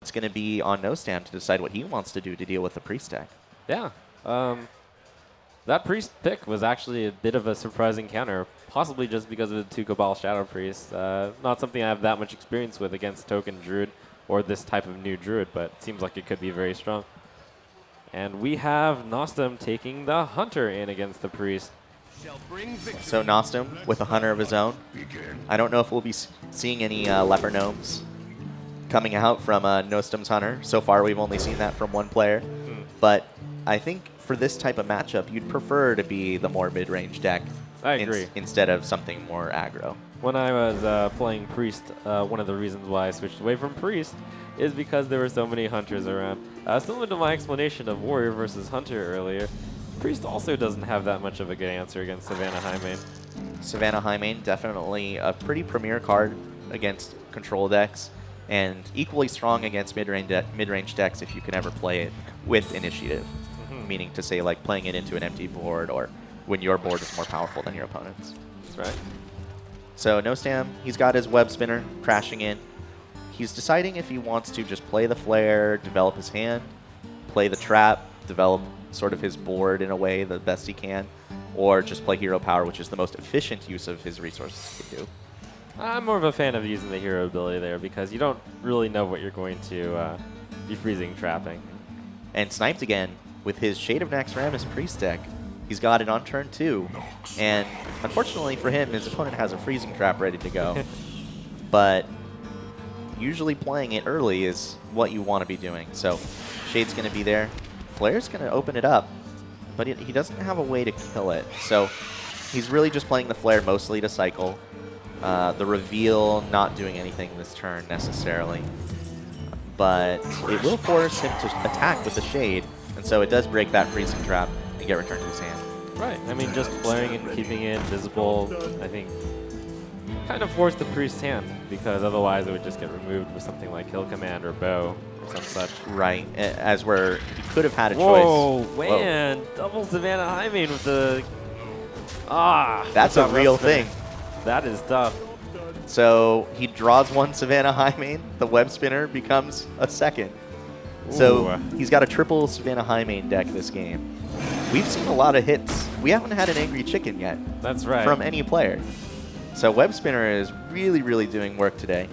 it's going to be on Nostam to decide what he wants to do to deal with the Priest deck. Yeah. That Priest pick was actually a bit of a surprising counter, possibly just because of the 2 Cabal Shadow Priests. Not something I have that much experience with against Token Druid or this type of new Druid, but it seems like it could be very strong. And we have Nostam taking the Hunter in against the Priest. So Nostam with a Hunter of his own. I don't know if we'll be seeing any Leper Gnomes coming out from Nostam's Hunter. So far, we've only seen that from one player. But I think for this type of matchup, you'd prefer to be the more mid-range deck. I agree. Instead of something more aggro. When I was playing Priest, one of the reasons why I switched away from Priest is because there were so many Hunters around. Similar to my explanation of Warrior versus Hunter earlier, Priest also doesn't have that much of a good answer against Savannah Highmane. Savannah Highmane, definitely a pretty premier card against control decks, and equally strong against mid-range decks if you can ever play it with initiative. Meaning to say, like, playing it into an empty board or when your board is more powerful than your opponent's. That's right. So Nostam, he's got his web spinner crashing in. He's deciding if he wants to just play the flare, develop his hand, play the trap, develop sort of his board in a way the best he can, or just play hero power, which is the most efficient use of his resources to do. I'm more of a fan of using the hero ability there because you don't really know what you're going to be freezing trapping. And SnipedAgain, with his Shade of Naxxramas Priest deck, he's got it on turn 2. And unfortunately for him, his opponent has a freezing trap ready to go. But usually playing it early is what you want to be doing. So Shade's going to be there. Flare's going to open it up, but he doesn't have a way to kill it. So he's really just playing the Flare mostly to cycle. The reveal not doing anything this turn necessarily. But it will force him to attack with the Shade. And so it does break that freezing trap and get returned to his hand. Right. I mean, just flaring it and keeping it invisible, I think, kind of forced the Priest's hand, because otherwise it would just get removed with something like Kill Command or Bow or some such. Right. As where he could have had a choice. Whoa, man. Double Savannah Highmane with the... That's a real thing. That is tough. So he draws one Savannah Highmane. The web spinner becomes a second. So he's got a triple Savannah Highmane deck this game. We've seen a lot of hits. We haven't had an Angry Chicken yet. That's right. From any player. So web spinner is really, really doing work today.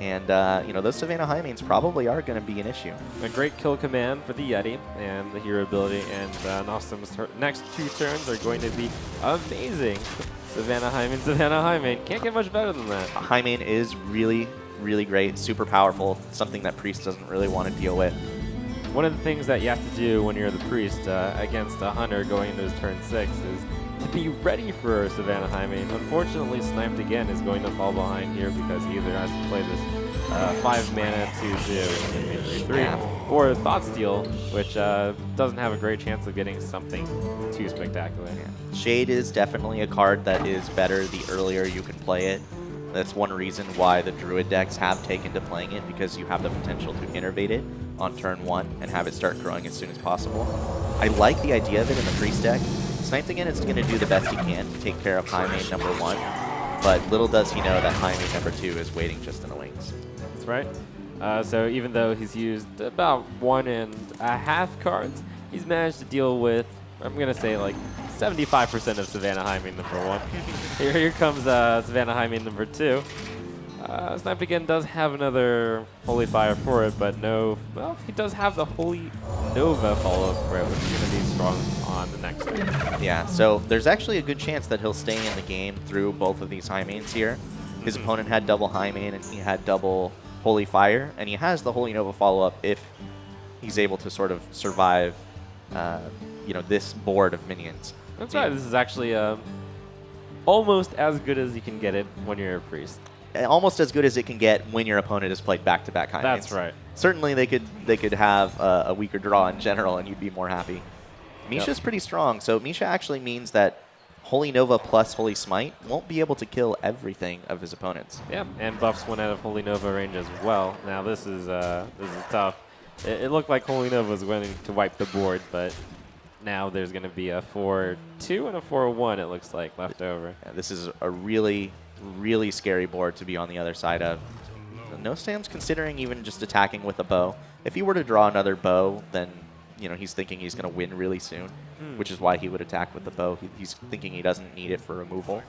And, you know, those Savannah Highmanes probably are going to be an issue. A great kill command for the Yeti and the hero ability, and Nostam's next 2 turns are going to be amazing. Savannah Highmane. Can't get much better than that. Highmane is really, really great, super powerful, something that Priest doesn't really want to deal with. One of the things that you have to do when you're the Priest against a Hunter going into his turn 6 is to be ready for Savannah Highmane. Unfortunately, SnipedAgain is going to fall behind here because he either has to play this 5 mana 2/2 3/3 or Thoughtsteal, which doesn't have a great chance of getting something too spectacular. Yeah. Shade is definitely a card that is better the earlier you can play it. That's one reason why the Druid decks have taken to playing it, because you have the potential to innervate it on turn 1 and have it start growing as soon as possible. I like the idea of it in the Priest deck. SnipedAgain is going to do the best he can to take care of Highmane number 1, but little does he know that Highmane number 2 is waiting just in the wings. That's right. So even though he's used about 1.5 cards, he's managed to deal with, I'm going to say, like 75% of Savannah Highmane number 1. Here comes Savannah Highmane number 2. SnipedAgain does have another Holy Fire for it, but no, well, he does have the Holy Nova follow-up for it, which is going to be strong on the next one. Yeah, so there's actually a good chance that he'll stay in the game through both of these Highmanes here. His opponent had double Highmane and he had double Holy Fire, and he has the Holy Nova follow-up if he's able to sort of survive, you know, this board of minions. That's right. This is actually almost as good as you can get it when you're a Priest. Almost as good as it can get when your opponent has played back-to-back Highmanes. That's right. Certainly they could have a weaker draw in general, and you'd be more happy. Misha's pretty strong, so Misha actually means that Holy Nova plus Holy Smite won't be able to kill everything of his opponents. Yeah, and buffs one out of Holy Nova range as well. Now this is tough. It looked like Holy Nova was going to wipe the board, but now there's going to be a 4-2 and a 4-1, it looks like, left over. Yeah, this is a really, really scary board to be on the other side of. Nostam's considering even just attacking with a bow. If he were to draw another bow, then he's thinking he's going to win really soon, which is why he would attack with the bow. He's thinking he doesn't need it for removal.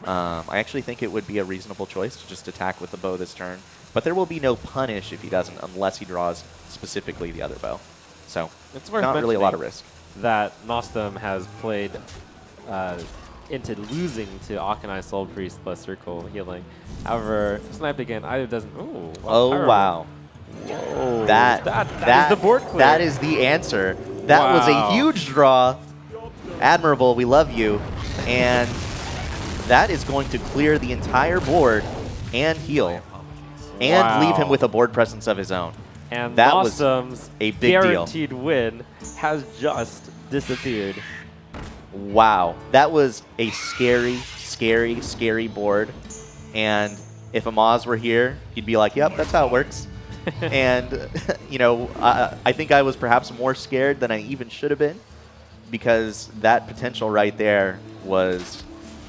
I actually think it would be a reasonable choice to just attack with the bow this turn, but there will be no punish if he doesn't, unless he draws specifically the other bow. So it's worth not really a lot of risk. That Nostam has played into losing to Akanai Soul Priest plus Circle Healing. However, SnipedAgain either doesn't. Ooh, Oh wow! Whoa. That is the board clear. That is the answer. That was a huge draw. Admirable. We love you. And that is going to clear the entire board and heal, and leave him with a board presence of his own. And that was Nostam's a big deal. Guaranteed win has just disappeared. Wow, that was a scary, scary, scary board. And if Amaz were here, he'd be like, "Yep, that's how it works." And I think I was perhaps more scared than I even should have been, because that potential right there was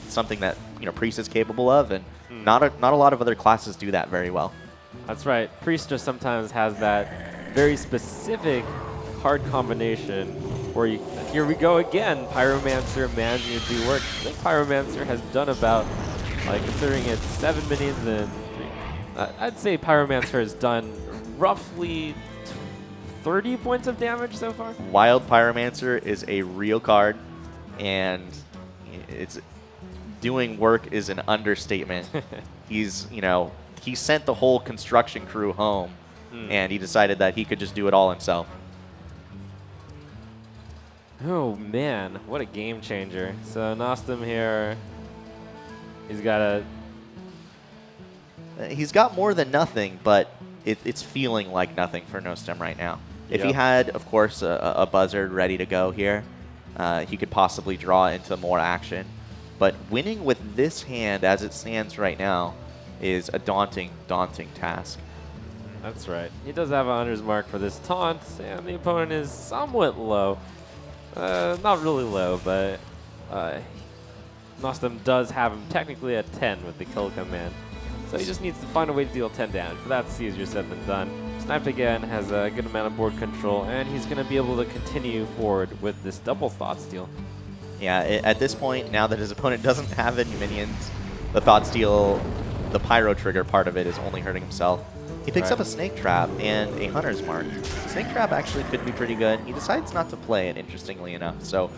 something that Priest is capable of, and not a lot of other classes do that very well. That's right. Priest just sometimes has that very specific hard combination where here we go again. Pyromancer managing to do work. I think Pyromancer has done about, considering it's 7 minions and 3, I'd say Pyromancer has done roughly 30 points of damage so far. Wild Pyromancer is a real card, and it's doing work is an understatement. He's, he sent the whole construction crew home, and he decided that he could just do it all himself. Oh man, what a game changer. So Nostam here, he's got more than nothing, but it's feeling like nothing for Nostam right now. If he had, of course, a Buzzard ready to go here, he could possibly draw into more action. But winning with this hand as it stands right now is a daunting, daunting task. That's right. He does have a Hunter's Mark for this taunt, and the opponent is somewhat low. Not really low, but Nostam does have him technically at 10 with the kill command. So he just needs to find a way to deal 10 damage, but that's easier said than done. SnipedAgain has a good amount of board control, and he's going to be able to continue forward with this double Thought Steal. Yeah, at this point, now that his opponent doesn't have any minions, the Thought Steal, the Pyro trigger part of it is only hurting himself. He picks up a Snake Trap and a Hunter's Mark. Snake Trap actually could be pretty good. He decides not to play it, interestingly enough. So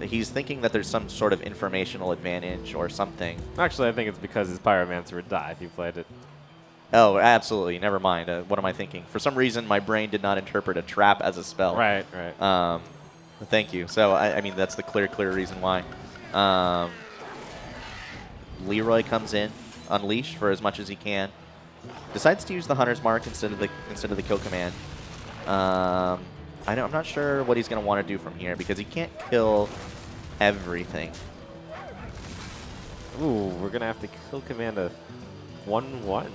he's thinking that there's some sort of informational advantage or something. Actually, I think it's because his Pyromancer would die if he played it. Oh, absolutely. Never mind. What am I thinking? For some reason, my brain did not interpret a trap as a spell. Right, right. Thank you. So, I mean, that's the clear reason why. Leroy comes in, unleashed for as much as he can. Decides to use the Hunter's Mark instead of the kill command. I'm not sure what he's going to want to do from here, because he can't kill everything. Ooh, we're going to have to kill command a 1/1,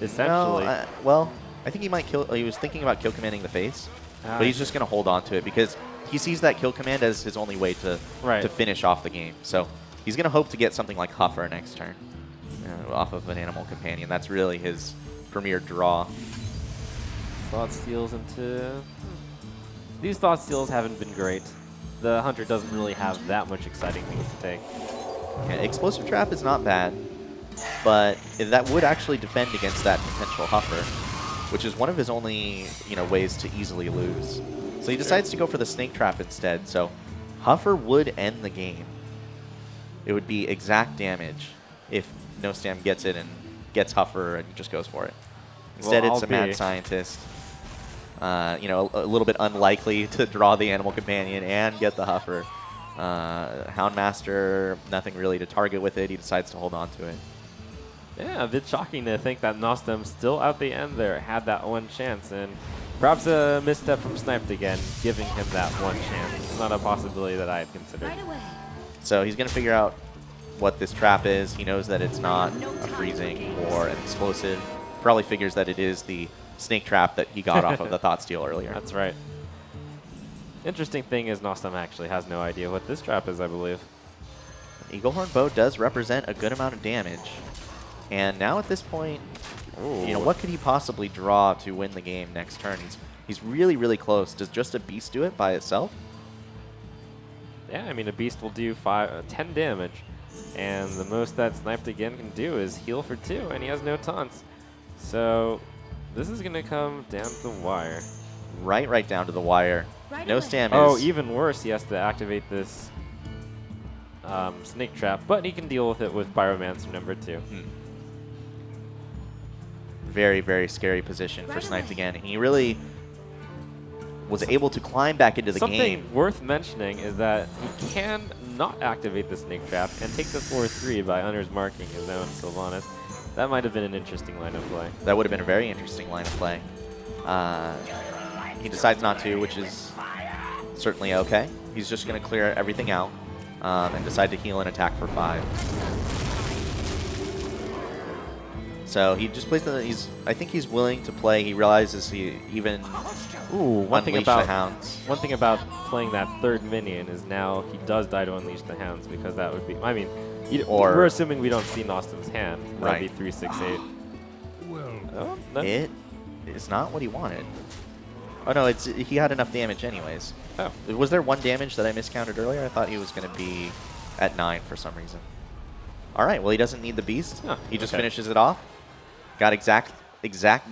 essentially. No, well, I think he might kill. He was thinking about kill commanding the face, but he's just going to hold on to it because he sees that kill command as his only way to finish off the game. So he's going to hope to get something like Huffer next turn off of an Animal Companion. That's really his premier draw. Thought Steals into... These Thought Steals haven't been great. The Hunter doesn't really have that much exciting things to take. Yeah, Explosive Trap is not bad, but that would actually defend against that potential Huffer, which is one of his only ways to easily lose. So he decides to go for the Snake Trap instead. So Huffer would end the game. It would be exact damage if Nostam gets it and gets Huffer and just goes for it. Instead, it's a Mad Scientist. A little bit unlikely to draw the Animal Companion and get the Huffer. Houndmaster, nothing really to target with it. He decides to hold on to it. Yeah, a bit shocking to think that Nostam still at the end there had that one chance, and perhaps a misstep from SnipedAgain giving him that one chance. It's not a possibility that I had considered. So he's going to figure out what this trap is. He knows that it's not a freezing or an explosive. Probably figures that it is the Snake Trap that he got off of the Thought Steal earlier. That's right. Interesting thing is Nostam actually has no idea what this trap is, I believe. Eaglehorn Bow does represent a good amount of damage. And now at this point, you know, Ooh. what could he possibly draw to win the game next turn? He's really, really close. Does just a beast do it by itself? Yeah, I mean, a beast will do 10 damage. And the most that SnipedAgain can do is heal for 2, and he has no taunts. So this is going to come down to the wire. Right down to the wire. Nostam Oh, is... even worse, he has to activate this snake trap, but he can deal with it with Pyromancer number 2. Very, very scary position for SnipedAgain. He really was able to climb back into the game. Something worth mentioning is that he can not activate the snake trap and take the 4-3 by Hunter's marking his own Sylvanas. That might have been an interesting line of play. That would have been a very interesting line of play. He decides not to, which is certainly okay. He's just going to clear everything out and decide to heal and attack for 5. So he just plays the... I think he's willing to play. He realizes he even One thing unleash the hounds. about playing that third minion is now he does die to unleash the hounds, because that would be... I mean, we're assuming we don't see Nostam's hand. That'd be 3-6-8. Oh, no. It is not what he wanted. Oh no, he had enough damage anyways. Oh. Was there 1 damage that I miscounted earlier? I thought he was going to be at 9 for some reason. All right, well, he doesn't need the beast. He just finishes it off. Got exact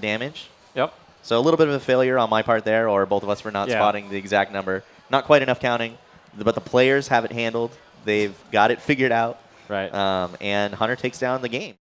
damage. Yep. So a little bit of a failure on my part there, or both of us for not spotting the exact number. Not quite enough counting, but the players have it handled. They've got it figured out. Right. And Hunter takes down the game.